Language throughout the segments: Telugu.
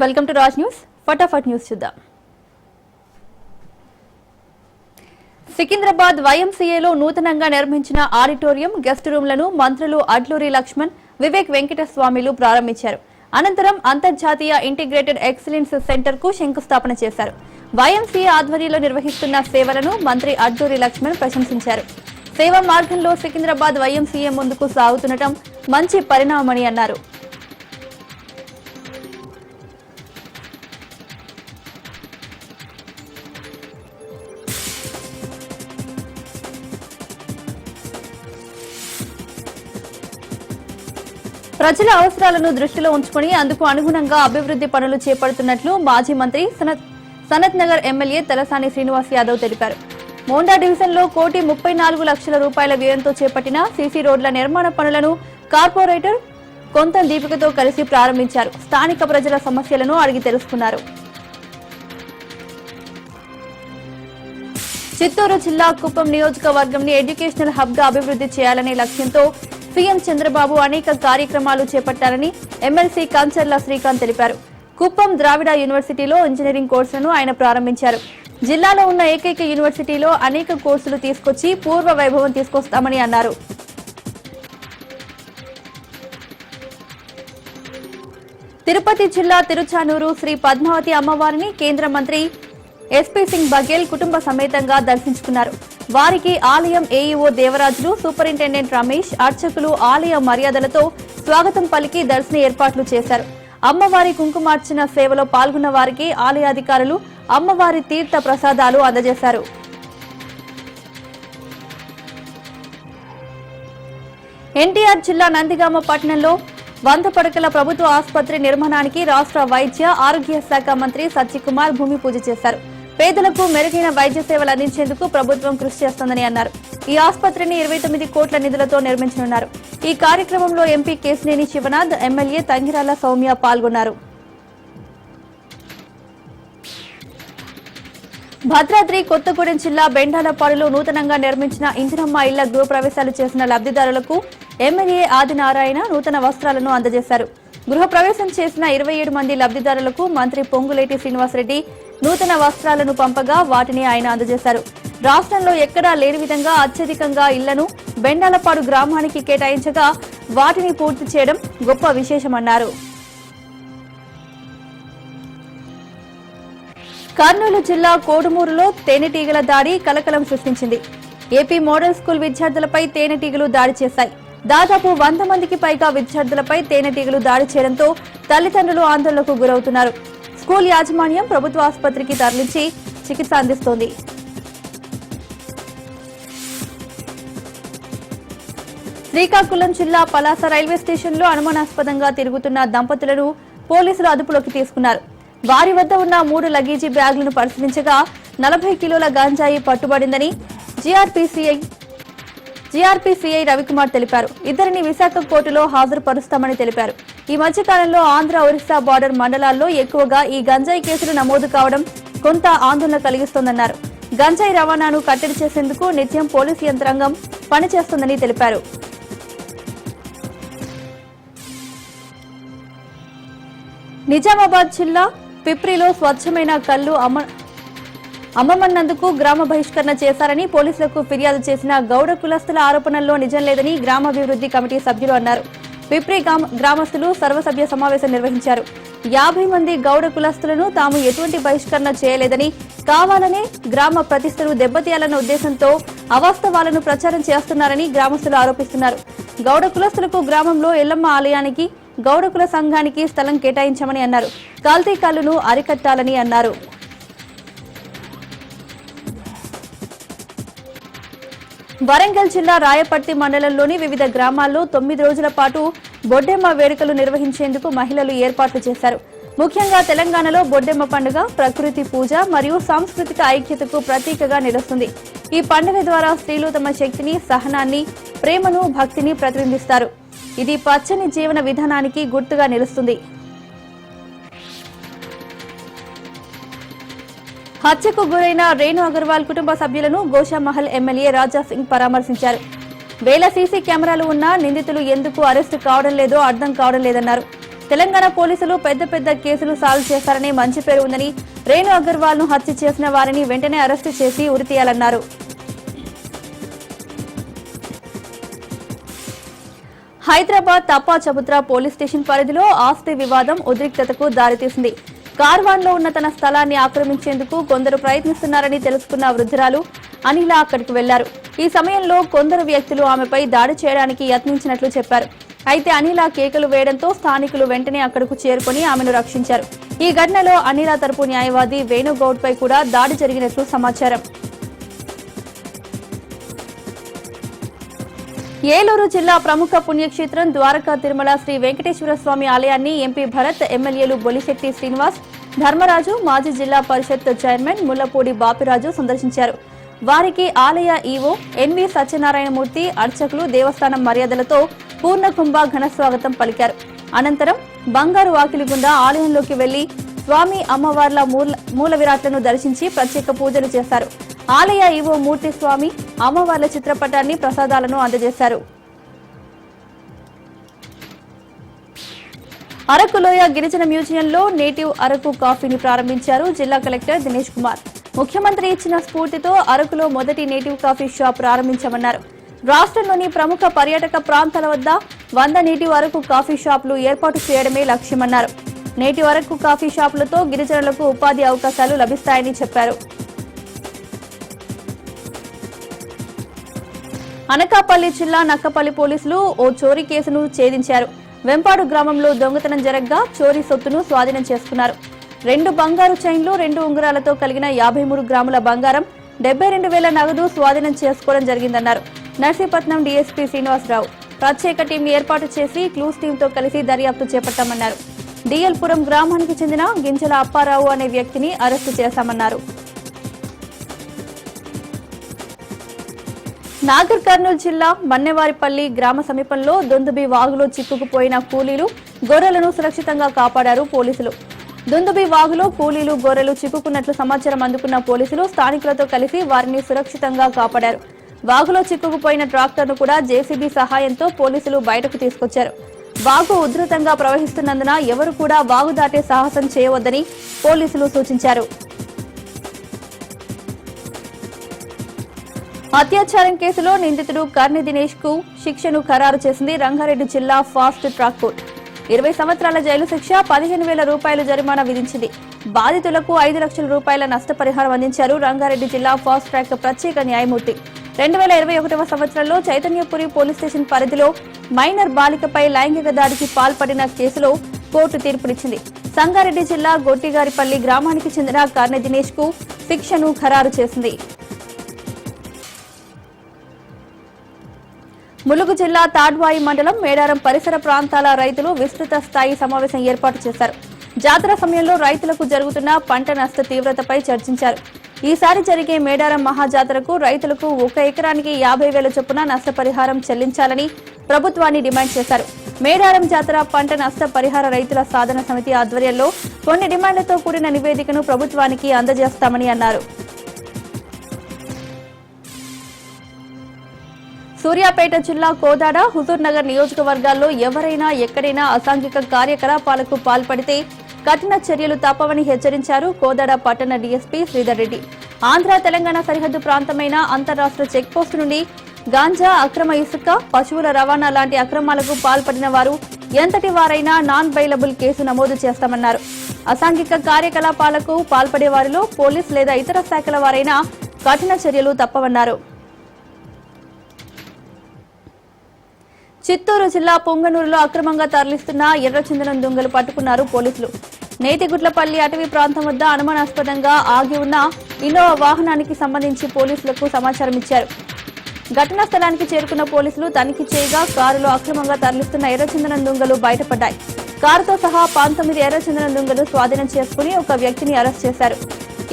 Welcome to Raj news. ఫటాఫట్ న్యూస్ చూద్దాం. సికింద్రాబాద్ వైఎంసీఏలో నూతనంగా నిర్మించిన ఆడిటోరియం, గెస్ట్ రూమ్లను మంత్రులు అడ్లూరి లక్ష్మణ్, వివేక్ వెంకటస్వామిలు ప్రారంభించారు. అనంతరం అంతర్జాతీయ ఇంటిగ్రేటెడ్ ఎక్సలెన్స్ సెంటర్ కు శంకుస్థాపన చేశారు. వైఎంసీఏ ఆధ్వర్యంలో నిర్వహిస్తున్న సేవలను మంత్రి అడ్లూరి లక్ష్మణ్ ప్రశంసించారు. సేవా మార్గంలో సికింద్రాబాద్ వైఎంసీఏ ముందుకు సాగుతుండటం మంచి పరిణామమని అన్నారు. ప్రజల అవసరాలను దృష్టిలో ఉంచుకుని అందుకు అనుగుణంగా అభివృద్ధి పనులు చేపడుతున్నట్లు మాజీ మంత్రి సనత్ నగర్ ఎమ్మెల్యే తలసాని శ్రీనివాస్ యాదవ్ తెలిపారు. మోండా డివిజన్ లో 1,34,00,000 రూపాయల వ్యయంతో చేపట్టిన సీసీ రోడ్ల నిర్మాణ పనులను కార్పొరేటర్ కొంతం దీపికతో కలిసి ప్రారంభించారు. స్థానిక ప్రజల సమస్యలను అడిగి తెలుసుకున్నారు. చిత్తూరు జిల్లా కుప్పం నియోజకవర్గంని ఎడ్యుకేషనల్ హబ్ గా అభివృద్ధి చేయాలనే లక్ష్యంతో సీఎం చంద్రబాబు అనేక కార్యక్రమాలు చేపట్టారని ఎమ్మెల్సీ కంచర్ల శ్రీకాంత్ తెలిపారు. కుప్పం ద్రావిడ యూనివర్సిటీలో ఇంజనీరింగ్ కోర్సులను ఆయన ప్రారంభించారు. జిల్లాలో ఉన్న ఏకైక యూనివర్సిటీలో అనేక కోర్సులు తీసుకొచ్చి పూర్వ వైభవం తీసుకొస్తామని అన్నారు. తిరుపతి జిల్లా తిరుచానూరు శ్రీ పద్మావతి అమ్మవారిని కేంద్ర మంత్రి ఎస్పీ సింగ్ బఘేల్ కుటుంబ సమేతంగా దర్శించుకున్నారు. వారికి ఆలయం ఏఈఓ దేవరాజులు, సూపరింటెండెంట్ రమేష్, అర్చకులు ఆలయ మర్యాదలతో స్వాగతం పలికి దర్శన ఏర్పాట్లు చేశారు. అమ్మవారి కుంకుమార్చన సేవలో పాల్గొన్న వారికి ఆలయ అధికారులు అమ్మవారి తీర్థ ప్రసాదాలు అందజేశారు. ఎన్టీఆర్ జిల్లా నందిగామ పట్టణంలో 100 పడకల ప్రభుత్వ ఆసుపత్రి నిర్మాణానికి రాష్ట్ర వైద్య ఆరోగ్య శాఖ మంత్రి సత్యకుమార్ భూమి పూజ చేశారు. పేదలకు మెరుగైన వైద్య సేవలు అందించేందుకు ప్రభుత్వం కృషి చేస్తోందని అన్నారు. ఈ ఆసుపత్రిని 29 కోట్ల నిధులతో నిర్మించనున్నారు. ఈ కార్యక్రమంలో ఎంపీ కేశినేని శివనాథ్, ఎమ్మెల్యే తంగిరాల సౌమ్య పాల్గొన్నారు. భద్రాద్రి కొత్తగూడెం జిల్లా బెండాలపాడులో నూతనంగా నిర్మించిన ఇందిరమ్మ ఇళ్ల గృహప్రవేశాలు చేసిన లబ్ధిదారులకు ఎమ్మెల్యే ఆదినారాయణ నూతన వస్త్రాలను అందజేశారు. గృహప్రవేశం చేసిన 27 మంది లబ్ధిదారులకు మంత్రి పొంగులేటి శ్రీనివాసరెడ్డి నూతన వస్త్రాలను పంపగా వాటిని ఆయన అందజేశారు. రాష్ట్రంలో ఎక్కడా లేని విధంగా అత్యధికంగా ఇళ్లను బెండాలపాడు గ్రామానికి కేటాయించగా వాటిని పూర్తి చేయడం గొప్ప విశేషమన్నారు. కర్నూలు జిల్లా కోడుమూరులో తేనెటీగల దాడి కలకలం సృష్టించింది. ఏపీ మోడల్ స్కూల్ విద్యార్థులపై తేనెటీగలు దాడి చేశాయి. దాదాపు 100 మందికి పైగా విద్యార్థులపై తేనెటీగలు దాడి చేయడంతో తల్లిదండ్రులు ఆందోళనకు గురవుతున్నారు. స్కూల్ యాజమాన్యం ప్రభుత్వ ఆసుపత్రికి తరలించి చికిత్స అందిస్తోంది. శ్రీకాకుళం జిల్లా పలాస రైల్వే స్టేషన్లో అనుమానాస్పదంగా తిరుగుతున్న దంపతులను పోలీసులు అదుపులోకి తీసుకున్నారు. వారి వద్ద ఉన్న 3 లగేజీ బ్యాగులను పరిశీలించగా 40 కిలోల గంజాయి పట్టుబడిందని జీఆర్పీసీఐ రవికుమార్ తెలిపారు. ఇద్దరిని విశాఖ కోర్టులో హాజరుపరుస్తామని తెలిపారు. ఈ మధ్యకాలంలో ఆంధ్ర, ఒరిస్సా బార్డర్ మండలాల్లో ఎక్కువగా ఈ గంజాయి కేసులు నమోదు కావడం కొంత ఆందోళన కలిగిస్తోందన్నారు. గంజాయి రవాణాను కట్టడి చేసేందుకు నిత్యం పోలీసు యంత్రాంగం పనిచేస్తోందని తెలిపారు. నిజామాబాద్ జిల్లా పిప్రిలో స్వచ్ఛమైన కల్లు అమ్మమన్నందుకు గ్రామ బహిష్కరణ చేశారని పోలీసులకు ఫిర్యాదు చేసిన గౌడ కులస్తుల ఆరోపణల్లో నిజం లేదని గ్రామాభివృద్ధి కమిటీ సభ్యులు అన్నారు. పిప్రి గ్రామస్తులు సర్వసభ్య సమావేశం నిర్వహించారు. 50 మంది గౌడ కులస్తులను తాము ఎటువంటి బహిష్కరణ చేయలేదని, కావాలనే గ్రామ ప్రతిష్టను దెబ్బతీయాలన్న ఉద్దేశంతో అవాస్తవాలను ప్రచారం చేస్తున్నారని గ్రామస్తులు ఆరోపిస్తున్నారు. గౌడ కులస్తులకు గ్రామంలో ఎల్లమ్మ ఆలయానికి, గౌడ కుల సంఘానికి స్థలం కేటాయించామని అన్నారు. కల్తీ కల్లును అరికట్టాలని అన్నారు. వరంగల్ జిల్లా రాయపర్తి మండలంలోని వివిధ గ్రామాల్లో 9 రోజుల పాటు బొడ్డెమ్మ వేడుకలు నిర్వహించేందుకు మహిళలు ఏర్పాట్లు చేశారు. ముఖ్యంగా తెలంగాణలో బొడ్డెమ్మ పండుగ ప్రకృతి పూజ మరియు సాంస్కృతిక ఐక్యతకు ప్రతీకగా నిలుస్తుంది. ఈ పండుగ ద్వారా స్త్రీలు తమ శక్తిని, సహనాన్ని, ప్రేమను, భక్తిని ప్రతిబింబిస్తారు. ఇది పచ్చని జీవన విధానానికి గుర్తుగా నిలుస్తుంది. హత్యకు గురైన రేణు అగర్వాల్ కుటుంబ సభ్యులను గోషామహల్ ఎమ్మెల్యే రాజా సింగ్ పరామర్శించారు. వేల సీసీ కెమెరాలు ఉన్నా నిందితులు ఎందుకు అరెస్టు కావడం లేదో అర్థం కావడం లేదన్నారు. తెలంగాణ పోలీసులు పెద్ద పెద్ద కేసులు సాల్వ్ చేస్తారని మంచి పేరు ఉందని, రేణు అగర్వాల్ ను హత్య చేసిన వారిని వెంటనే అరెస్టు చేసి ఉరితీయాలన్నారు. హైదరాబాద్ తప్పా చబుత్రా పోలీస్ స్టేషన్ పరిధిలో ఆస్తి వివాదం ఉద్రిక్తతకు దారితీసింది. కార్వాన్ లో ఉన్న తన స్థలాన్ని ఆక్రమించేందుకు కొందరు ప్రయత్నిస్తున్నారని తెలుసుకున్న వృద్ధురాలు అనిల అక్కడికి వెళ్లారు. ఈ సమయంలో కొందరు వ్యక్తులు ఆమెపై దాడి చేయడానికి యత్నించినట్లు చెప్పారు. అయితే అనిల కేకలు వేయడంతో స్థానికులు వెంటనే అక్కడకు చేరుకుని ఆమెను రక్షించారు. ఈ ఘటనలో అనిల తరపు న్యాయవాది వేణుగౌడ్ పై కూడా దాడి జరిగినట్లు సమాచారం. ఏలూరు జిల్లా ప్రముఖ పుణ్యక్షేత్రం ద్వారకా తిరుమల శ్రీ వెంకటేశ్వర స్వామి ఆలయాన్ని ఎంపీ భరత్, ఎమ్మెల్యేలు బొలిశెట్టి శ్రీనివాస్, ధర్మరాజు, మాజీ జిల్లా పరిషత్ చైర్మన్ ముల్లపూడి బాపిరాజు సందర్శించారు. వారికి ఆలయ ఈవో ఎన్వి సత్యనారాయణమూర్తి, అర్చకులు దేవస్థానం మర్యాదలతో పూర్ణకుంభ ఘనస్వాగతం పలికారు. అనంతరం బంగారు వాకిలి గుండా ఆలయంలోకి వెళ్లి స్వామి అమ్మవార్ల మూల విరాట్లను దర్శించి ప్రత్యేక పూజలు చేశారు. ఆలయ ఈవో మూర్తి స్వామి అమ్మవార్ల చిత్రపటాన్ని, ప్రసాదాలను అందజేశారు. అరకులోయ గిరిజన మ్యూజియంలో నేటివ్ అరకు కాఫీని ప్రారంభించారు జిల్లా కలెక్టర్ దినేష్ కుమార్. ముఖ్యమంత్రి ఇచ్చిన స్ఫూర్తితో అరకులో మొదటి నేటివ్ కాఫీ షాప్ ప్రారంభించామన్నారు. రాష్ట్రంలోని ప్రముఖ పర్యాటక ప్రాంతాల వద్ద 100 నేటివ్ అరకు కాఫీ షాపులు ఏర్పాటు చేయడమే లక్ష్యమన్నారు. నేటివ్ అరకు కాఫీ షాపులతో గిరిజనులకు ఉపాధి అవకాశాలు లభిస్తాయని చెప్పారు. అనకాపల్లి జిల్లా నక్కపల్లి పోలీసులు ఓ చోరీ కేసును ఛేదించారు. వెంపాడు గ్రామంలో దొంగతనం జరగ్గా చోరీ సొత్తును స్వాధీనం చేసుకున్నారు. 2 బంగారు చైన్లు, 2 ఉంగరాలతో కలిగిన 53 గ్రాముల బంగారం, 72,000 నగదు స్వాధీనం చేసుకోవడం జరిగిందన్నారు. నర్సీపట్నం డీఎస్పీ శ్రీనివాసరావు ప్రత్యేక టీం ఏర్పాటు చేసి క్లూస్ టీంతో కలిసి దర్యాప్తు చేపట్టామన్నారు. డిఎల్పురం గ్రామానికి చెందిన గింజల అప్పారావు అనే వ్యక్తిని అరెస్టు చేశామన్నారు. నాగర్ కర్నూలు జిల్లా మన్నెవారిపల్లి గ్రామ సమీపంలో దొందుబి వాగులో చిక్కుకుపోయిన కూలీలు, గొర్రెలను సురక్షితంగా కాపాడారు పోలీసులు. దొందుబి వాగులో కూలీలు, గొర్రెలు చిక్కుకున్నట్లు సమాచారం అందుకున్న పోలీసులు స్థానికులతో కలిసి వారిని సురక్షితంగా కాపాడారు. వాగులో చిక్కుకుపోయిన ట్రాక్టర్ను కూడా జేసీబీ సహాయంతో పోలీసులు బయటకు తీసుకొచ్చారు. వాగు ఉధృతంగా ప్రవహిస్తున్నందున ఎవరు కూడా వాగు దాటే సాహసం చేయవద్దని పోలీసులు సూచించారు. అత్యాచారం కేసులో నిందితుడు కర్ణి దినేష్ కు శిక్షను ఖరారు చేసింది రంగారెడ్డి జిల్లా ఫాస్ట్ ట్రాక్ కోర్టు. 20 సంవత్సరాల జైలు శిక్ష, 15,000 రూపాయలు జరిమానా విధించింది. బాధితులకు 5 లక్షల రూపాయల నష్టపరిహారం అందించారు రంగారెడ్డి జిల్లా ఫాస్ట్ ట్రాక్ ప్రత్యేక న్యాయమూర్తి. 2021వ సంవత్సరంలో చైతన్యపురి పోలీస్ స్టేషన్ పరిధిలో మైనర్ బాలికపై లైంగిక దాడికి పాల్పడిన కేసులో కోర్టు తీర్పునిచ్చింది. సంగారెడ్డి జిల్లా గొట్టిగారిపల్లి గ్రామానికి చెందిన కర్ణి దినేష్ కు శిక్షను ఖరారు చేసింది. ములుగు జిల్లా తాడ్వాయి మండలం మేడారం పరిసర ప్రాంతాల రైతులు విస్తృత స్థాయి సమావేశం ఏర్పాటు చేశారు. జాతర సమయంలో రైతులకు జరుగుతున్న పంట నష్ట తీవ్రతపై చర్చించారు. ఈసారి జరిగే మేడారం మహాజాతరకు రైతులకు 1 ఎకరానికి 50,000 చొప్పున నష్టపరిహారం చెల్లించాలని ప్రభుత్వాన్ని డిమాండ్ చేశారు. మేడారం జాతర పంట నష్ట పరిహార రైతుల సాధన సమితి ఆధ్వర్యంలో కొన్ని డిమాండ్లతో కూడిన నివేదికను ప్రభుత్వానికి అందజేస్తామని అన్నారు. సూర్యాపేట జిల్లా కోదాడ, హుజూర్ నగర్ నియోజకవర్గాల్లో ఎవరైనా ఎక్కడైనా అసాంఘిక కార్యకలాపాలకు పాల్పడితే కఠిన చర్యలు తప్పవని హెచ్చరించారు కోదాడ పట్టణ డీఎస్పీ శ్రీధర్ రెడ్డి. ఆంధ్ర తెలంగాణ సరిహద్దు ప్రాంతమైన అంతర్రాష్ట్ర చెక్పోస్టు నుండి గాంజా, అక్రమ ఇసుక, పశువుల రవాణా లాంటి అక్రమాలకు పాల్పడిన వారు ఎంతటి వారైనా నాన్ బెయిలబుల్ కేసు నమోదు చేస్తామన్నారు. అసాంఘిక కార్యకలాపాలకు పాల్పడే వారిలో పోలీస్ లేదా ఇతర శాఖల వారైనా కఠిన చర్యలు తప్పవన్నారు. చిత్తూరు జిల్లా పొంగనూరులో అక్రమంగా తరలిస్తున్న ఎర్రచందనం దొంగలు పట్టుకున్నారు పోలీసులు. నేతిగుట్లపల్లి అటవీ ప్రాంతం వద్ద అనుమానాస్పదంగా ఆగి ఉన్న ఇన్నోవా వాహనానికి సంబంధించి పోలీసులకు సమాచారం ఇచ్చారు. ఘటనా స్థలానికి చేరుకున్న పోలీసులు తనిఖీ చేయగా కారులో అక్రమంగా తరలిస్తున్న ఎర్రచందనం దొంగలు బయటపడ్డాయి. కారుతో సహా 19 ఎర్రచందనం దొంగలు స్వాధీనం చేసుకుని ఒక వ్యక్తిని అరెస్ట్ చేశారు.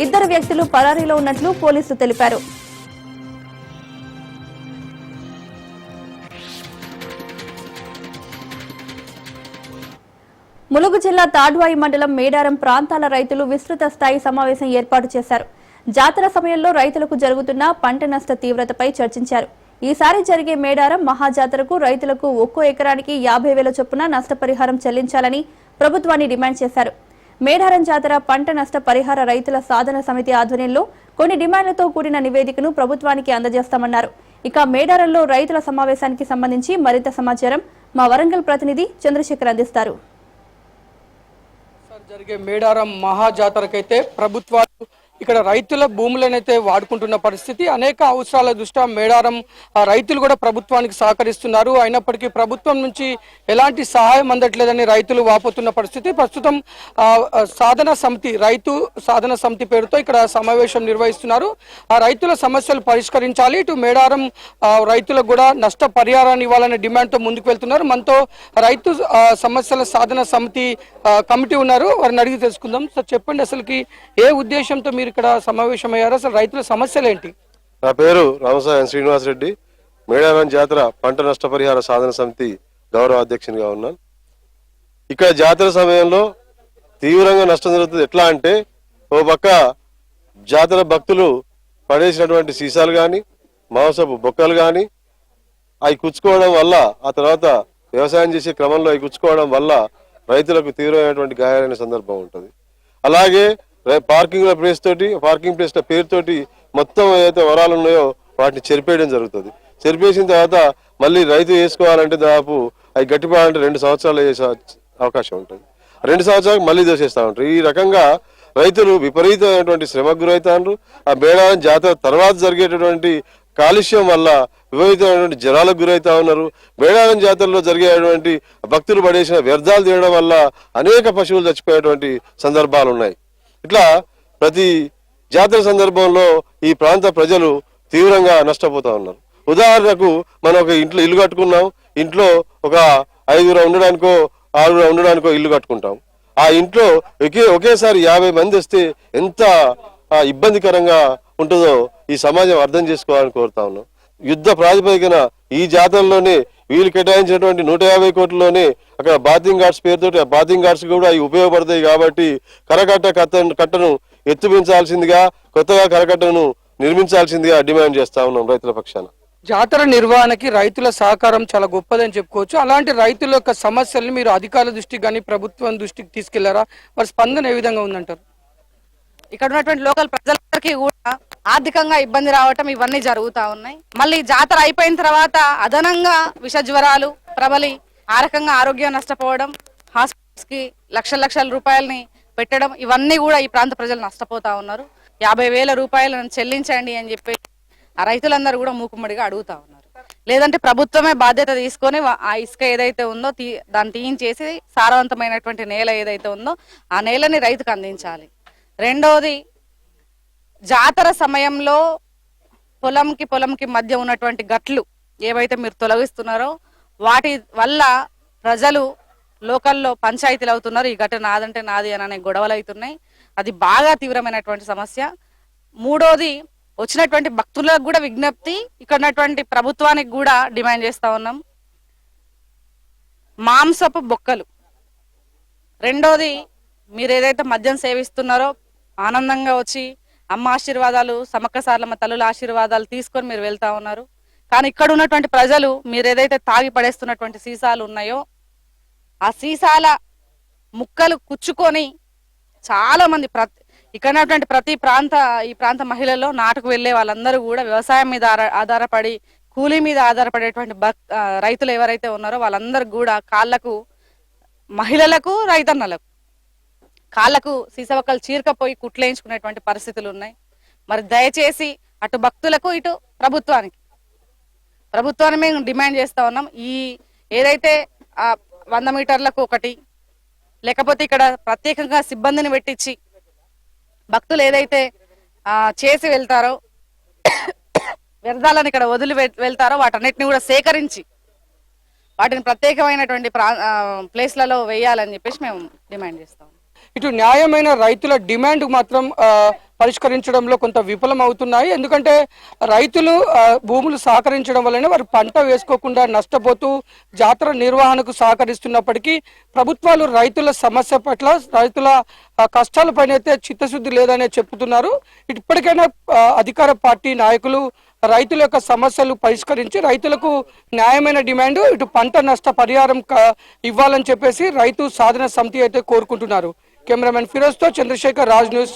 2 వ్యక్తులు పరారీలో ఉన్నట్లు పోలీసులు తెలిపారు. ములుగు జిల్లా తాడ్వాయి మండలం మేడారం ప్రాంతాల రైతులు విస్తృత స్థాయి సమావేశం ఏర్పాటు చేశారు. జాతర సమయంలో రైతులకు జరుగుతున్న పంట నష్ట తీవ్రతపై చర్చించారు. ఈసారి జరిగే మేడారం మహాజాతరకు రైతులకు 1 ఎకరానికి 50,000 చొప్పున నష్టపరిహారం చెల్లించాలని ప్రభుత్వాన్ని డిమాండ్ చేశారు. మేడారం జాతర పంట నష్ట పరిహార రైతుల సాధన సమితి ఆధ్వర్యంలో కొన్ని డిమాండ్లతో కూడిన నివేదికను ప్రభుత్వానికి అందజేస్తామన్నారు. ఇక మేడారంలో రైతుల సమావేశానికి సంబంధించి మరింత సమాచారం మా వరంగల్ ప్రతినిధి చంద్రశేఖర్ అందిస్తారు. జరిగే మేడారం మహాజాతరకైతే ప్రభుత్వాలు ఇక్కడ రైతుల భూములనైతే వాడుకుంటున్న పరిస్థితి. అనేక అవసరాల దృష్ట్యా మేడారం రైతులు కూడా ప్రభుత్వానికి సహకరిస్తున్నారు. అయినప్పటికీ ప్రభుత్వం నుంచి ఎలాంటి సహాయం అందట్లేదని రైతులు వాపోతున్న పరిస్థితి. ప్రస్తుతం సాధన సమితి రైతు సాధన సమితి పేరుతో ఇక్కడ సమావేశం నిర్వహిస్తున్నారు. ఆ రైతుల సమస్యలు పరిష్కరించాలి, ఇటు మేడారం రైతులకు కూడా నష్ట పరిహారాన్ని ఇవ్వాలనే డిమాండ్తో ముందుకు వెళ్తున్నారు. మనతో రైతు సమస్యల సాధన సమితి కమిటీ ఉన్నారు, వారిని అడిగి తెలుసుకుందాం. సార్ చెప్పండి, అసలుకి ఏ ఉద్దేశంతో మీరు ఇక్కడ సమావేశమయ్యారు? అసలు రైతుల సమస్యలు ఏంటి? నా పేరు రామసాయం శ్రీనివాస్ రెడ్డి. మేడారం జాతర పంట నష్టపరిహార సాధన సమితి గౌరవ అధ్యక్షునిగా ఉన్నాను. ఇక్కడ జాతర సమయంలో తీవ్రంగా నష్టం జరుగుతుంది. ఎట్లా అంటే, ఓ పక్క జాతర భక్తులు పడేసినటువంటి సీసాలు కానీ మాంసపు బొక్కలు కానీ అవి కుచ్చుకోవడం వల్ల, ఆ తర్వాత వ్యవసాయం చేసే క్రమంలో అవి కుచ్చుకోవడం వల్ల రైతులకు తీవ్రమైనటువంటి గాయాలైన సందర్భం ఉంటుంది. అలాగే పార్కింగ్ ప్లేస్ పేరుతోటి మొత్తం ఏదైతే వరాలు ఉన్నాయో వాటిని చెరిపేయడం జరుగుతుంది. చెరిపేసిన తర్వాత మళ్ళీ రైతు వేసుకోవాలంటే దాదాపు అవి గట్టిపడాలంటే 2 సంవత్సరాలు వేసే అవకాశం ఉంటుంది. 2 సంవత్సరాలకు మళ్ళీ దోసేస్తూ ఉంటారు. ఈ రకంగా రైతులు విపరీతమైనటువంటి శ్రమకు గురవుతారు. ఆ మేడారం జాతర తర్వాత జరిగేటటువంటి కాలుష్యం వల్ల విపరీతమైనటువంటి జ్వరాలకు గురవుతా ఉన్నారు. మేడారం జాతరలో జరిగేటువంటి భక్తులు పడేసిన వ్యర్థాలు తీయడం వల్ల అనేక పశువులు చచ్చిపోయేటువంటి సందర్భాలు ఉన్నాయి. ఇట్లా ప్రతి జాతర సందర్భంలో ఈ ప్రాంత ప్రజలు తీవ్రంగా నష్టపోతా ఉన్నారు. ఉదాహరణకు మనం ఒక ఇంట్లో ఇల్లు కట్టుకున్నాం. ఇంట్లో ఒక 5 ఉండడానికో 6 ఉండడానికో ఇల్లు కట్టుకుంటాం. ఆ ఇంట్లో ఒకేసారి 50 మంది వస్తే ఎంత ఇబ్బందికరంగా ఉంటుందో ఈ సమాజం అర్థం చేసుకోవాలని కోరుతా ఉన్నాం. యుద్ధ ప్రాతిపదికన ఈ జాతరలోనే వీళ్ళు కేటాయించినటువంటి 150 కోట్లలోనే అక్కడ బాతింగ్ గార్డ్స్ పేరుతోటి ఆ బాతింగ్ గార్డ్స్ కూడా అవి ఉపయోగపడతాయి. కాబట్టి కట్టను ఎత్తుపించాల్సిందిగా, కొత్తగా కరకట్టను నిర్మించాల్సిందిగా డిమాండ్ చేస్తా ఉన్నాం రైతుల పక్షాన. జాతర నిర్వహణకి రైతుల సహకారం చాలా గొప్పదని చెప్పుకోవచ్చు. అలాంటి రైతుల యొక్క సమస్యల్ని మీరు అధికారుల దృష్టికి కానీ ప్రభుత్వం దృష్టికి తీసుకెళ్లారా? వారి స్పందన ఏ విధంగా ఉందంటారు? ఇక్కడ ఉన్నటువంటి లోకల్ ప్రజలకి కూడా ఆర్థికంగా ఇబ్బంది రావటం ఇవన్నీ జరుగుతూ ఉన్నాయి. మళ్ళీ జాతర అయిపోయిన తర్వాత అదనంగా విష జ్వరాలు ప్రబలి ఆ రకంగా ఆరోగ్యం నష్టపోవడం, హాస్పిటల్స్ కి లక్షల రూపాయలని పెట్టడం, ఇవన్నీ కూడా ఈ ప్రాంత ప్రజలు నష్టపోతా ఉన్నారు. 50,000 రూపాయలను చెల్లించండి అని చెప్పి ఆ రైతులందరూ కూడా మూకుమ్మడిగా అడుగుతా ఉన్నారు. లేదంటే ప్రభుత్వమే బాధ్యత తీసుకొని ఆ ఇసుక ఏదైతే ఉందో దాన్ని తీయించేసి సారవంతమైనటువంటి నేల ఏదైతే ఉందో ఆ నేలని రైతుకు అందించాలి. రెండోది, జాతర సమయంలో పొలంకి మధ్య ఉన్నటువంటి గట్లు ఏవైతే మీరు తొలగిస్తున్నారో వాటి వల్ల ప్రజలు లోకల్లో పంచాయతీలు అవుతున్నారు. ఈ గట్టు నాదంటే నాది అనే గొడవలు అవుతున్నాయి. అది బాగా తీవ్రమైనటువంటి సమస్య. మూడోది, వచ్చినటువంటి భక్తులకు కూడా విజ్ఞప్తి, ఇక్కడ ఉన్నటువంటి ప్రభుత్వానికి కూడా డిమాండ్ చేస్తా ఉన్నాం, మాంసపు బొక్కలు. రెండోది, మీరు ఏదైతే మద్యం సేవిస్తున్నారో ఆనందంగా వచ్చి అమ్మ ఆశీర్వాదాలు, సమ్మక్క సారలమ్మ తల్లుల ఆశీర్వాదాలు తీసుకొని మీరు వెళ్తా ఉన్నారు. కానీ ఇక్కడ ఉన్నటువంటి ప్రజలు మీరు ఏదైతే తాగి పడేస్తున్నటువంటి సీసాలు ఉన్నాయో ఆ సీసాల ముక్కలు కుచ్చుకొని చాలా మంది ఇక్కడ ఉన్నటువంటి ఈ ప్రాంత మహిళల్లో నాటుకు వెళ్లే వాళ్ళందరూ కూడా వ్యవసాయం మీద ఆధారపడి కూలీ మీద ఆధారపడేటువంటి రైతులు ఎవరైతే ఉన్నారో వాళ్ళందరూ కూడా కాళ్లకు, మహిళలకు రైతన్నలకు కాళ్లకు సీసవక్కలు చీరకపోయి కుట్లేయించుకునేటువంటి పరిస్థితులు ఉన్నాయి. మరి దయచేసి అటు భక్తులకు ఇటు ప్రభుత్వాన్ని మేము డిమాండ్ చేస్తా ఉన్నాం. ఈ ఏదైతే 100 మీటర్లకు ఒకటి, లేకపోతే ఇక్కడ ప్రత్యేకంగా సిబ్బందిని పెట్టించి భక్తులు ఏదైతే చేసి వెళ్తారో వ్యర్థాలను ఇక్కడ వదిలి వెళ్తారో వాటన్నిటిని కూడా సేకరించి వాటిని ప్రత్యేకమైనటువంటి ప్లేస్లలో వేయాలని చెప్పేసి మేము డిమాండ్ చేస్తాం. ఇటు న్యాయమైన రైతుల డిమాండ్ మాత్రం పరిష్కరించడంలో కొంత విఫలం అవుతున్నాయి. ఎందుకంటే రైతులు భూములు సహకరించడం వల్లనే వారు పంట వేసుకోకుండా నష్టపోతూ జాతర నిర్వహణకు సహకరిస్తున్నప్పటికీ ప్రభుత్వాలు రైతుల సమస్య పట్ల, రైతుల కష్టాల పైన అయితే చిత్తశుద్ధి లేదనే చెప్తున్నారు. ఇప్పటికైనా అధికార పార్టీ నాయకులు రైతుల యొక్క సమస్యలు పరిష్కరించి రైతులకు న్యాయమైన డిమాండ్ ఇటు పంట నష్ట పరిహారం ఇవ్వాలని చెప్పేసి రైతు సాధన సమితి అయితే కోరుకుంటున్నారు. కెమెరామెన్ ఫిరోజ్ తో చంద్రశేఖర్, రాజ్ న్యూస్.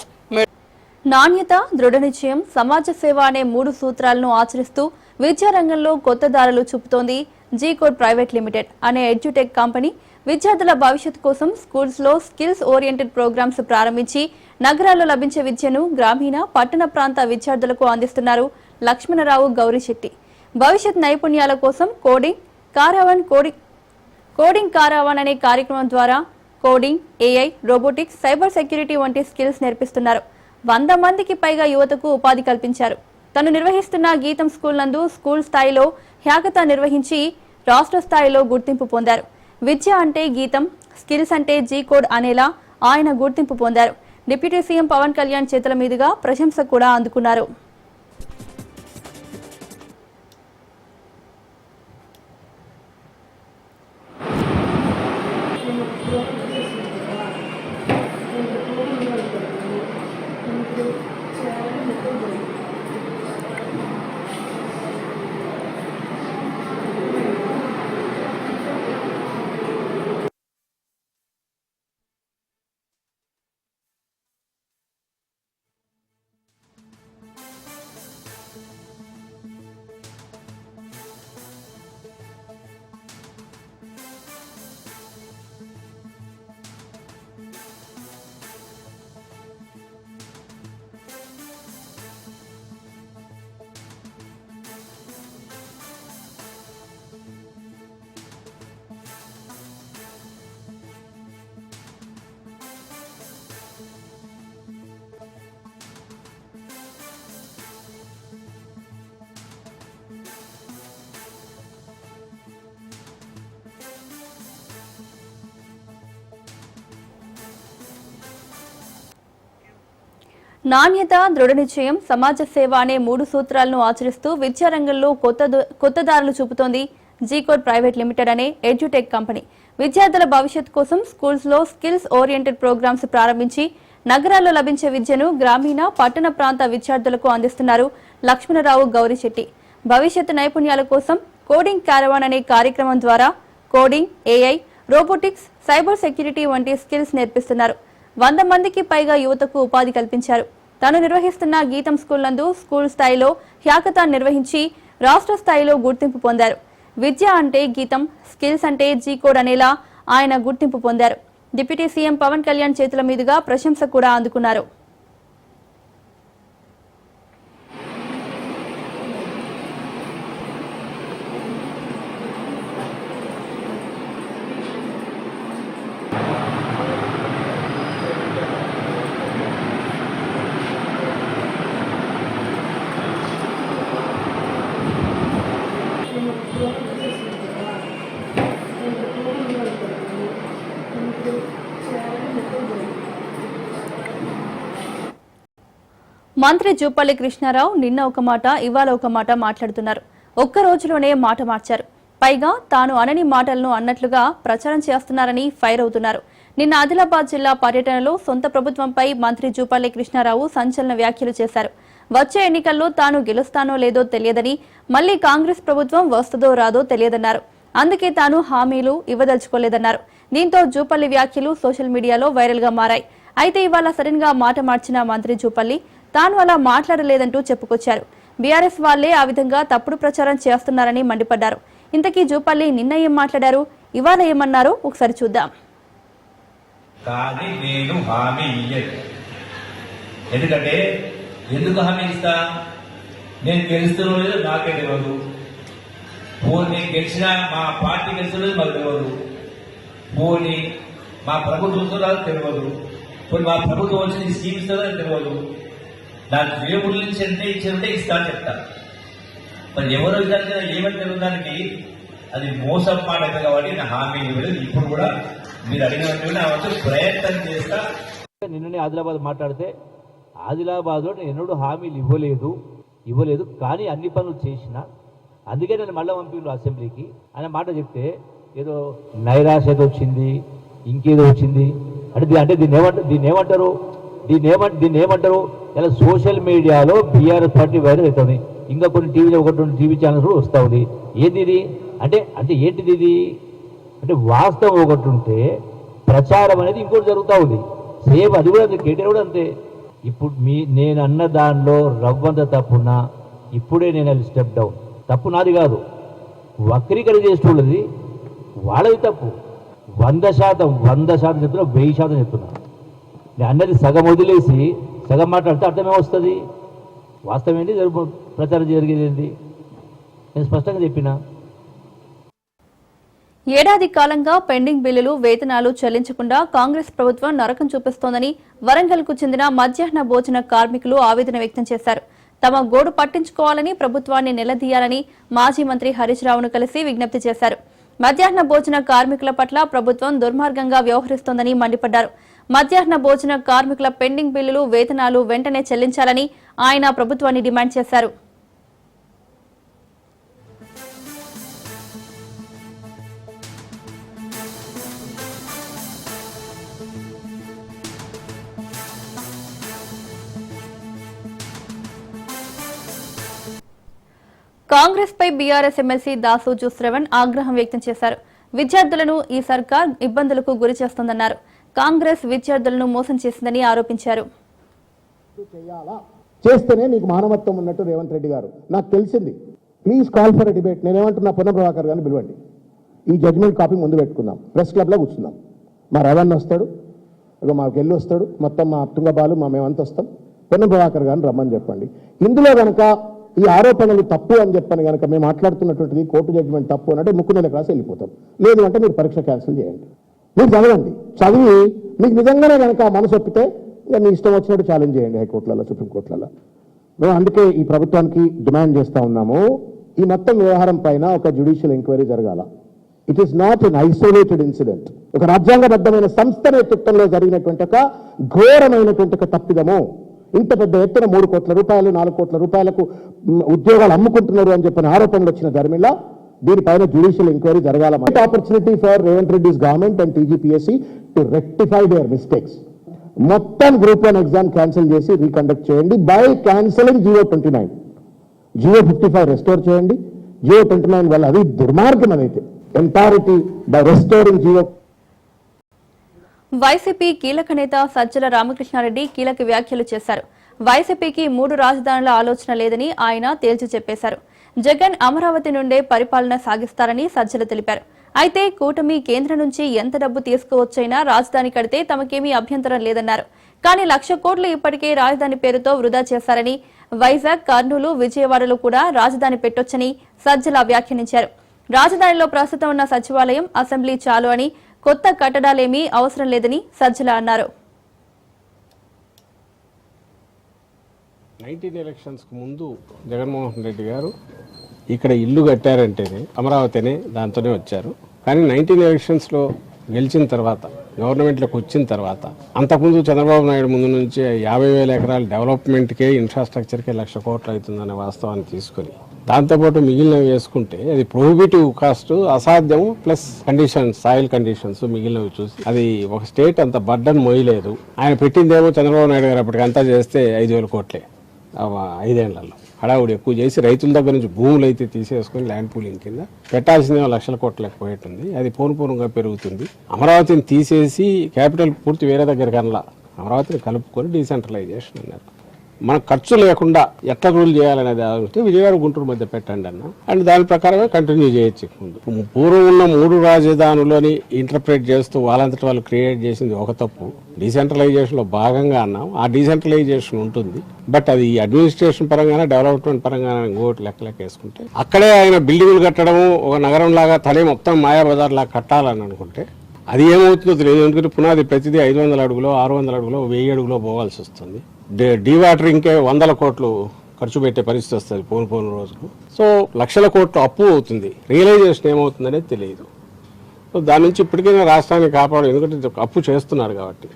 నాణ్యత, దృఢ నిశ్చయం, సమాజ సేవ అనే 3 సూత్రాలను ఆచరిస్తూ విద్యారంగంలో కొత్త దారులు చూపుతోంది జీకోడ్ ప్రైవేట్ లిమిటెడ్ అనే ఎడ్యుటెక్ కంపెనీ. విద్యార్థుల భవిష్యత్తు కోసం స్కూల్స్ లో స్కిల్స్ ఓరియంటెడ్ ప్రోగ్రామ్స్ ప్రారంభించి నగరాల్లో లభించే విద్యను గ్రామీణ, పట్టణ ప్రాంత విద్యార్థులకు అందిస్తున్నారు లక్ష్మణరావు గౌరిశెట్టి. భవిష్యత్ నైపుణ్యాల కోసం కోడింగ్ కారావాన్ అనే కార్యక్రమం ద్వారా coding, AI, robotics, cyber security వంటి స్కిల్స్ నేర్పిస్తున్నారు. 100 మందికి పైగా యువతకు ఉపాధి కల్పించారు. తను నిర్వహిస్తున్న గీతం స్కూల్ నందు స్కూల్ స్థాయిలో హ్యాకథాన్ నిర్వహించి రాష్ట్ర స్థాయిలో గుర్తింపు పొందారు. విద్య అంటే గీతం, స్కిల్స్ అంటే జీకోడ్ అనేలా ఆయన గుర్తింపు పొందారు. డిప్యూటీ సీఎం పవన్ కళ్యాణ్ చేతుల మీదుగా ప్రశంస కూడా అందుకున్నారు. నాణ్యత, దృఢ నిశ్చయం, సమాజ సేవ అనే 3 సూత్రాలను ఆచరిస్తూ విద్యారంగంలో కొత్త దారులు చూపుతోంది జీకోడ్ ప్రైవేట్ లిమిటెడ్ అనే ఎడ్యుటెక్ కంపెనీ. విద్యార్థుల భవిష్యత్ కోసం స్కూల్స్ లో స్కిల్స్ ఓరియంటెడ్ ప్రోగ్రామ్స్ ప్రారంభించి నగరాల్లో లభించే విద్యను గ్రామీణ, పట్టణ ప్రాంత విద్యార్థులకు అందిస్తున్నారు లక్ష్మణరావు గౌరిశెట్టి. భవిష్యత్ నైపుణ్యాల కోసం కోడింగ్ కారవాన్ అనే కార్యక్రమం ద్వారా coding, AI, robotics, cyber security వంటి స్కిల్స్ నేర్పిస్తున్నారు. 100 మందికి పైగా యువతకు ఉపాధి కల్పించారు. తాను నిర్వహిస్తున్న గీతం స్కూల్ నందు స్కూల్ స్థాయిలో హ్యాకథాన్ నిర్వహించి రాష్ట్ర స్థాయిలో గుర్తింపు పొందారు. విద్య అంటే గీతం, స్కిల్స్ అంటే జీకోడ్ అనేలా ఆయన గుర్తింపు పొందారు. డిప్యూటీ సీఎం పవన్ కళ్యాణ్ చేతుల మీదుగా ప్రశంస కూడా అందుకున్నారు. మంత్రి జూపల్లి కృష్ణారావు నిన్న ఒక మాట, ఇవాళ ఒక మాట మాట్లాడుతున్నారు. ఒక్క రోజులోనే మాట మార్చారు. పైగా తాను అనని మాటలను అన్నట్లుగా ప్రచారం చేస్తున్నారని ఫైర్ అవుతున్నారు. నిన్న ఆదిలాబాద్ జిల్లా పర్యటనలో సొంత ప్రభుత్వంపై మంత్రి జూపల్లి కృష్ణారావు సంచలన వ్యాఖ్యలు చేశారు. వచ్చే ఎన్నికల్లో తాను గెలుస్తానో లేదో తెలియదని, మళ్లీ కాంగ్రెస్ ప్రభుత్వం వస్తుందో రాదో తెలియదన్నారు. అందుకే తాను హామీలు ఇవ్వదలుచుకోలేదన్నారు. దీంతో జూపల్లి వ్యాఖ్యలు సోషల్ మీడియాలో వైరల్ గా మారాయి. అయితే ఇవాళ సడన్ గా మాట మార్చిన మంత్రి జూపల్లి తాను అలా మాట్లాడలేదంటూ చెప్పుకొచ్చారు. బీఆర్ఎస్ వాళ్లే ఆ విధంగా తప్పుడు ప్రచారం చేస్తున్నారని మండిపడ్డారు. ఇంతకీ జూపల్లి నిన్న ఏం మాట్లాడారు, ఇవాళ ఏమన్నారో ఒకసారి చూద్దాం. కానీ నేను హామీ ఇయ్యను. ఎందుకంటే ఎందుకు హామీ ఇస్తా? నేను గెలుస్తున్నా లేదో నాకే తెలియదు. పోనీ గెలిచినా మా పార్టీ గెలుస్తున్నది మాకు తెలియదు. పోనీ మా ప్రభుత్వం తెలియదు. పోనీ మా ప్రభుత్వం వచ్చి స్కీమ్ ఇస్తుందో తెలియదు. నాకు దేవుడి నుంచి ఎంత ఇచ్చారంటే ఇస్తా అని చెప్తాను. మరి ఎవరో విధాలుగా ఏమని తెలియడానికి అది మోసం మాట అయితే కాబట్టి నా హామీ ఇవ్వలేదు. ఇప్పుడు కూడా మీరు అడిగినట్టు నా వచ్చి ప్రయత్నం చేస్తా. నిన్ననే ఆదిలాబాద్ మాట్లాడితే ఆదిలాబాద్లో నేను ఎన్నడూ హామీలు ఇవ్వలేదు కానీ అన్ని పనులు చేసిన, అందుకే నేను మళ్ళీ పంపిండు అసెంబ్లీకి అనే మాట చెప్తే ఏదో నైరాశ ఏదో వచ్చింది, ఇంకేదో వచ్చింది అంటే దీన్ని ఏమంటారు ఇలా సోషల్ మీడియాలో బీఆర్ఎస్ పార్టీ వైరల్ అవుతుంది. ఇంకా కొన్ని టీవీలో ఒకటి రెండు టీవీ ఛానల్స్ కూడా వస్తూ ఉంది. ఏంది ఇది అంటే అంటే ఏంటిది ఇది అంటే వాస్తవం ఒకటి ఉంటే ప్రచారం అనేది ఇంకోటి జరుగుతూ ఉంది. సేమ్ అది కూడా అంతే, కేటీఆర్ కూడా అంతే. ఇప్పుడు నేను అన్న దానిలో రవ్వంత తప్పున్నా ఇప్పుడే నేను అది స్టెప్ డౌన్. తప్పు నాది కాదు, వక్రీకరణ చేస్తున్నది వాళ్ళది తప్పు. 100% చెప్తున్నా, 1000% చెప్తున్నా. నేను అన్నది సగం వదిలేసి సగం మాట్లాడితే అర్థమే వస్తుంది. వాస్తవం ఏంటి, ప్రచారం జరిగేది ఏంటి నేను స్పష్టంగా చెప్పిన. ఏడాది కాలంగా పెండింగ్ బిల్లులు, వేతనాలు చెల్లించకుండా కాంగ్రెస్ ప్రభుత్వం నరకం చూపిస్తోందని వరంగల్కు చెందిన మధ్యాహ్న భోజన కార్మికులు ఆవేదన వ్యక్తం చేశారు. తమ గోడు పట్టించుకోవాలని, ప్రభుత్వాన్ని నిలదీయాలని మాజీ మంత్రి హరీష్ రావును కలిసి విజ్ఞప్తి చేశారు. మధ్యాహ్న భోజన కార్మికుల పట్ల ప్రభుత్వం దుర్మార్గంగా వ్యవహరిస్తోందని మండిపడ్డారు. మధ్యాహ్న భోజన కార్మికుల పెండింగ్ బిల్లులు, వేతనాలు వెంటనే చెల్లించాలని ఆయన ప్రభుత్వాన్ని డిమాండ్ చేశారు. కాంగ్రెస్ పై బీఆర్ఎస్ ఎమ్మెల్సీ దాసోజు శ్రవణ్ ఆగ్రహం వ్యక్తం చేశారు. విద్యార్థులను ఈ సర్కార్ ఇబ్బందులకు గురి చేస్తోందన్నారు. కాంగ్రెస్ విద్యార్థులను మోసం చేసిందని ఆరోపించారు. చేస్తేనే నీకు మానవత్వం ఉన్నట్టు రేవంత్ రెడ్డి గారు నాకు తెలిసింది. Please call for a debate. నేనేమంటున్నా, పొన్నం ప్రభాకర్ గారిని పిలవండి. ఈ జడ్జిమెంట్ కాపీ ముందు పెట్టుకుందాం, ప్రెస్ క్లబ్లో కూర్చుందాం. మా రవణ్ వస్తాడు, ఇక మా గెల్లు వస్తాడు, మొత్తం మా తుంగబాలు మా మేమంతా వస్తాం. పొన్నం ప్రభాకర్ గారిని రమ్మని చెప్పండి. ఇందులో కనుక ఈ ఆరోపణలు తప్పు అని చెప్పని కనుక మేము మాట్లాడుతున్నటువంటిది కోర్టు జడ్జిమెంట్ తప్పు అని అంటే ముక్కు నెలకు రాసి వెళ్ళిపోతాం. లేదు అంటే మీరు పరీక్ష క్యాన్సిల్ చేయండి. మీరు చదవండి, చదివి మీకు నిజంగానే కనుక మనసు ఒప్పితే ఇక మీ ఇష్టం వచ్చినట్టు ఛాలెంజ్ చేయండి హైకోర్టులలో, సుప్రీంకోర్టులలో. మేము అందుకే ఈ ప్రభుత్వానికి డిమాండ్ చేస్తూ ఉన్నాము, ఈ మొత్తం వ్యవహారం పైన ఒక జ్యుడిషియల్ ఎంక్వైరీ జరగాల. It is not an isolated incident. ఒక రాజ్యాంగబద్ధమైన సంస్థ నేతృత్వంలో జరిగినటువంటి ఒక ఘోరమైనటువంటి ఒక తప్పిదము. ఇంత పెద్ద ఎత్తున 3 కోట్ల రూపాయలు 4 కోట్ల రూపాయలకు ఉద్యోగాలు అమ్ముకుంటున్నారు అని చెప్పిన ఆరోపణలు వచ్చిన ధర్మిలా దీనిపైన జ్యుడిషియల్ ఎంక్వైరీ జరగాల. Opportunity for Revanth Reddy's government and TGPSC to rectify their mistakes. మొత్తం గ్రూప్ 1 ఎగ్జామ్ క్యాన్సిల్ చేసి రీకండక్ట్ చేయండి by cancelling GO 29. GO 55 restore చేయండి. జియో 29 వల్ల అది దుర్మార్గం అనేది entirety by restoring GO. YCP కీలక నేత సజ్జల రామకృష్ణారెడ్డి కీలక వ్యాఖ్యలు చేశారు. వైసీపీకి 3 రాజధానుల ఆలోచన లేదని ఆయన తేల్చి చెప్పేశారు. జగన్ అమరావతి నుండే పరిపాలన సాగిస్తారని సజ్జల తెలిపారు. అయితే కూటమి కేంద్రం నుంచి ఎంత డబ్బు తీసుకువచ్చైనా రాజధాని కడితే తమకేమీ అభ్యంతరం లేదన్నారు. కానీ 1,00,000 కోట్లు ఇప్పటికే రాజధాని పేరుతో వృధా చేశారని, వైజాగ్, కర్నూలు, విజయవాడలో కూడా రాజధాని పెట్టొచ్చని సజ్జల వ్యాఖ్యానించారు. రాజధానిలో ప్రస్తుతం ఉన్న సచివాలయం, అసెంబ్లీ చాలు అని, కొత్త కట్టడాలేమీ అవసరం లేదని సజ్జల అన్నారు. 19 ఎలక్షన్స్కు ముందు జగన్మోహన్ రెడ్డి గారు ఇక్కడ ఇల్లు కట్టారంటేనే అమరావతినే దాంతోనే వచ్చారు. కానీ 19 ఎలక్షన్స్లో గెలిచిన తర్వాత, గవర్నమెంట్లోకి వచ్చిన తర్వాత, అంతకుముందు చంద్రబాబు నాయుడు ముందు నుంచి 50,000 ఎకరాల డెవలప్మెంట్కే, ఇన్ఫ్రాస్ట్రక్చర్కే 1,00,000 కోట్లు అవుతుందనే వాస్తవాన్ని తీసుకొని దాంతోపాటు మిగిలినవి వేసుకుంటే అది ప్రొహిబిటివ్ కాస్ట్, అసాధ్యము, ప్లస్ కండిషన్స్, సాయిల్ కండిషన్స్ మిగిలినవి చూసి అది ఒక స్టేట్ అంత బర్డన్ మోయలేదు. ఆయన పెట్టిందేమో చంద్రబాబు నాయుడు గారు అప్పటికంతా చేస్తే 5,000 కోట్లే 5 ఏళ్లలో. హడావుడి ఎక్కువ చేసి రైతుల దగ్గర నుంచి భూములు అయితే తీసేసుకుని ల్యాండ్ పూలింగ్ కింద పెట్టాల్సిందేమో 1,00,000 కోట్ల పోయేటుంది. అది పూర్ణపూర్ణంగా పెరుగుతుంది. అమరావతిని తీసేసి క్యాపిటల్ పూర్తి వేరే దగ్గర కన్నా అమరావతిని కలుపుకొని డీసెంట్రలైజేషన్ అన్నారు. మన ఖర్చు లేకుండా ఎట్లా రూల్ చేయాలనేది అంటే విజయవాడ, గుంటూరు మధ్య పెట్టండి అన్న, అండ్ దాని ప్రకారమే కంటిన్యూ చేయొచ్చు. పూర్వం ఉన్న 3 రాజధానులని ఇంటర్ప్రిట్ చేస్తూ వాళ్ళంతటి వాళ్ళు క్రియేట్ చేసింది ఒక తప్పు. డీసెంట్రలైజేషన్లో భాగంగా అన్నాం, ఆ డీసెంట్రలైజేషన్ ఉంటుంది. బట్ అది అడ్మినిస్ట్రేషన్ పరంగానే, డెవలప్మెంట్ పరంగానే ఇంకోటి లెక్క వేసుకుంటే అక్కడే ఆయన బిల్డింగులు కట్టడము, ఒక నగరం లాగా తలే మొత్తం మాయాబజార్ లాగా కట్టాలని అనుకుంటే అది ఏమవుతుందో తెలియదు. ఎందుకంటే పునాది ప్రతిదీ 500 అడుగులో, 600 అడుగులో, 1000 అడుగులో పోవాల్సి వస్తుంది. డీవాటరింగ్కే 100 కోట్లు ఖర్చు పెట్టే పరిస్థితి వస్తుంది పోను రోజుకు. సో 1,00,000 కోట్లు అప్పు అవుతుంది. రియలైజేషన్ ఏమవుతుందనేది తెలియదు. సో దాని నుంచి ఇప్పటికైనా రాష్ట్రాన్ని కాపాడు, ఎందుకంటే అప్పు చేస్తున్నారు కాబట్టి.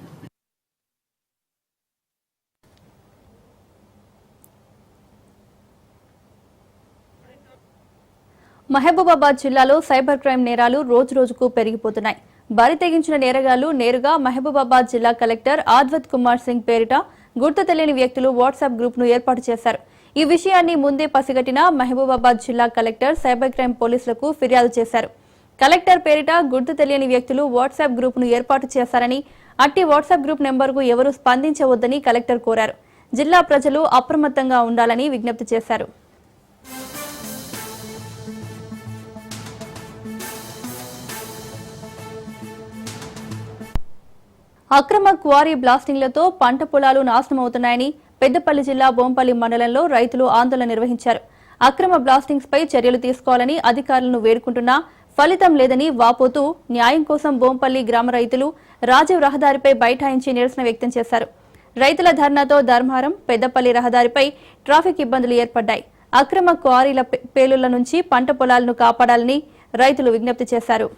మహబూబాబాద్ జిల్లాలో సైబర్ క్రైమ్ నేరాలు రోజురోజుకు పెరిగిపోతున్నాయి. బరి తెగించిన నేరగాళ్లు నేరుగా మహబూబాబాద్ జిల్లా కలెక్టర్ ఆద్వత్ కుమార్ సింగ్ పేరిట గుర్తు తెలియని వ్యక్తులు వాట్సాప్ గ్రూప్ ను ఏర్పాటు చేశారు. ఈ విషయాన్ని ముందే పసిగట్టిన మహబూబాబాద్ జిల్లా కలెక్టర్ సైబర్ క్రైమ్ పోలీసులకు ఫిర్యాదు చేశారు. కలెక్టర్ పేరిట గుర్తు తెలియని వ్యక్తులు వాట్సాప్ గ్రూపును ఏర్పాటు చేశారని, అట్టి వాట్సాప్ గ్రూప్ నెంబర్కు ఎవరూ స్పందించవద్దని కలెక్టర్ కోరారు. జిల్లా ప్రజలు అప్రమత్తంగా ఉండాలని విజ్ఞప్తి చేశారు. అక్రమ క్వారీ బ్లాస్టింగ్లతో పంట పొలాలు నాశనమవుతున్నాయని పెద్దపల్లి జిల్లా బోంపల్లి మండలంలో రైతులు ఆందోళన నిర్వహించారు. అక్రమ బ్లాస్టింగ్స్ పై చర్యలు తీసుకోవాలని అధికారులను వేడుకుంటున్నా ఫలితం లేదని వాపోతూ న్యాయం కోసం బోంపల్లి గ్రామ రైతులు రాజీవ్ రహదారిపై బైఠాయించి నిరసన వ్యక్తం చేశారు. రైతుల ధర్నాతో ధర్మారం పెద్దపల్లి రహదారిపై ట్రాఫిక్ ఇబ్బందులు ఏర్పడ్డాయి. అక్రమ క్వారీల పేలుళ్ల నుంచి పంట పొలాలను కాపాడాలని రైతులు విజ్ఞప్తి చేశారు.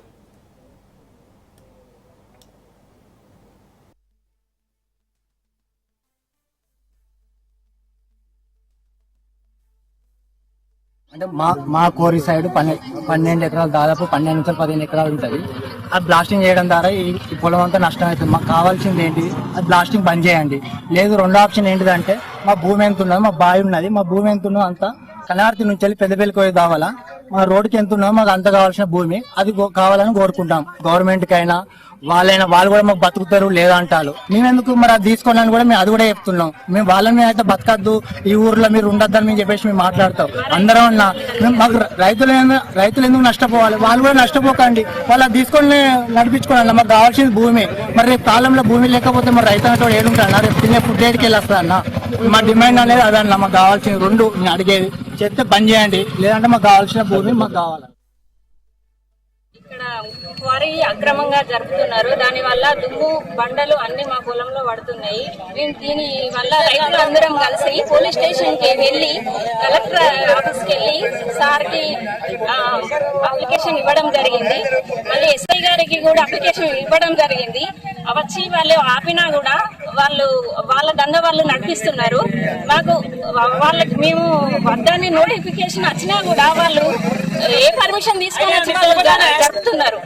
అంటే మా కోరి సైడ్ 12 ఎకరాలు, దాదాపు 12 నుంచి 15 ఎకరాలు ఉంటుంది. అది బ్లాస్టింగ్ చేయడం ద్వారా ఈ పొలం అంతా నష్టం అవుతుంది. మాకు కావాల్సింది ఏంటి, అది బ్లాస్టింగ్ బంద్ చేయండి. లేదు, రెండో ఆప్షన్ ఏంటిదంటే మా భూమి ఎంత ఉన్నది, మా బావి ఉన్నది, మా భూమి ఎంత ఉన్నదో అంత కనార్తి నుంచి వెళ్ళి పెద్దపల్లికి పోయి కావాలా, మా రోడ్డుకి ఎంత ఉన్నదో మాకు అంత కావాల్సిన భూమి అది కావాలని కోరుకుంటాం. గవర్నమెంట్కి అయినా వాళ్ళు కూడా మాకు బతుకుతారు లేదా అంటారు. మేమెందుకు మరి అది తీసుకోవాలని కూడా మేము అది కూడా చెప్తున్నాం. మేము వాళ్ళని అయితే బతకద్దు, ఈ ఊర్లో మీరు ఉండొద్దని మేము చెప్పేసి మేము మాట్లాడతాం. అందరం మాకు రైతులు ఎందుకు నష్టపోవాలి, వాళ్ళు కూడా నష్టపోకండి, వాళ్ళు అది తీసుకొని నడిపించుకోండి. మాకు కావాల్సింది భూమి. మరి రేపు కాలంలో భూమి లేకపోతే మరి రైతు అనేటువంటి ఏడుంటారన్నా, రేపు తినే ఫుడ్ ఏడికి వెళ్ళొస్తారన్నా. మా డిమాండ్ అనేది అదన్నా, మాకు కావాల్సింది రెండు అడిగేది చెప్తే బంద్ చేయండి, లేదంటే మాకు కావాల్సిన భూమి మాకు కావాలి. ఇక్కడ క్వారీ అక్రమంగా జరుపుతున్నారు. దాని వల్ల దుమ్ము బండలు అన్ని మా పొలంలో పడుతున్నాయి. దీని వల్ల రైతులందరం కలిసి పోలీస్ స్టేషన్ కి వెళ్లి కలెక్టర్ ఆఫీస్ కి వెళ్లి సార్ కి అప్లికేషన్ ఇవ్వడం జరిగింది. మళ్ళీ ఎస్ఐ గారికి కూడా అప్లికేషన్ ఇవ్వడం జరిగింది. వచ్చి వాళ్ళు ఆపినా కూడా వాళ్ళ దంద వాళ్ళు నడిపిస్తున్నారు. వాళ్ళకి మేము వద్దని నోటిఫికేషన్ వచ్చినా కూడా వాళ్ళు ఏ పర్మిషన్ తీసుకొని వచ్చి వాళ్ళు జరుపుతున్నారు,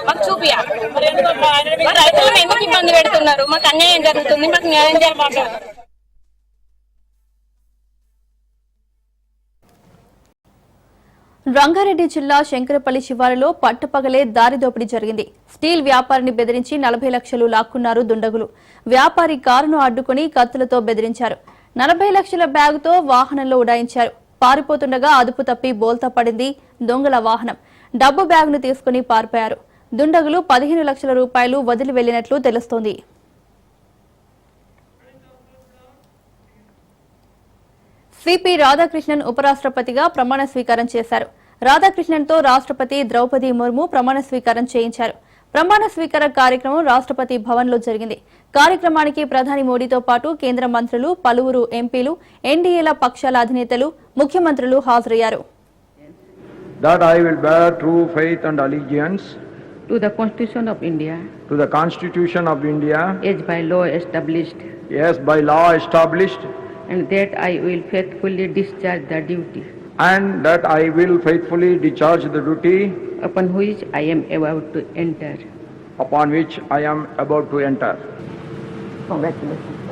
మాకు చూపియా. రైతులను ఎందుకు ఇబ్బంది పెడుతున్నారు? మాకు అన్యాయం జరుగుతుంది, మాకు న్యాయం జరపాలి. రంగారెడ్డి జిల్లా శంకరపల్లి శివారులో పట్టపగలే దారి దోపిడీ జరిగింది. స్టీల్ వ్యాపారిని బెదిరించి 40 లక్షలు లాక్కున్నారు దుండగులు. వ్యాపారి కారును అడ్డుకుని కత్తులతో బెదిరించారు. 40 లక్షల బ్యాగుతో వాహనంలో ఉడాయించారు. పారిపోతుండగా అదుపు తప్పి బోల్తా పడింది దొంగల వాహనం. డబ్బు బ్యాగును తీసుకుని పారిపోయారు. దుండగులు 15 లక్షల రూపాయలు వదిలి వెళ్లినట్లు తెలుస్తోంది. సిపి రాధాకృష్ణన్ ఉపరాష్ట్రపతిగా ప్రమాణ స్వీకారం చేశారు. రాధాకృష్ణన్తో రాష్ట్రపతి ద్రౌపది ముర్ము ప్రమాణ స్వీకారం చేయించారు. ప్రమాణ స్వీకార కార్యక్రమం రాష్ట్రపతి భవన్లో జరిగింది. కార్యక్రమానికి ప్రధాని మోడీతో పాటు కేంద్ర మంత్రులు, పలువురు ఎంపీలు, ఎన్డీఏల పక్షాల అధినేతలు, ముఖ్యమంత్రులు హాజరయ్యారు. That I will bear true faith and allegiance to the Constitution of India, to the Constitution of India, as by law established, as by law established, and that I will faithfully discharge the duty and that I will faithfully discharge the duty upon which I am about to enter. Congratulations.